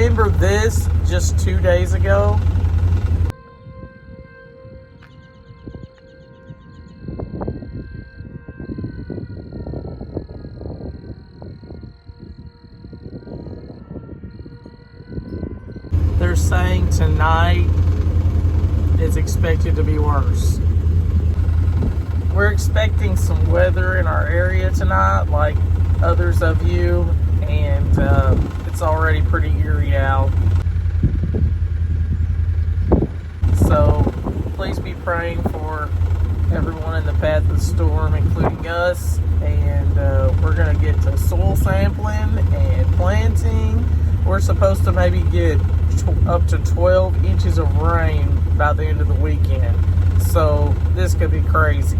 remember this just 2 days ago. They're saying tonight is expected to be worse. We're expecting some weather in our area tonight, like others of you, and it's already pretty eerie out. So please be praying for everyone in the path of the storm, including us. And we're going to get to soil sampling and planting. We're supposed to maybe get up to 12 inches of rain by the end of the weekend. So this could be crazy.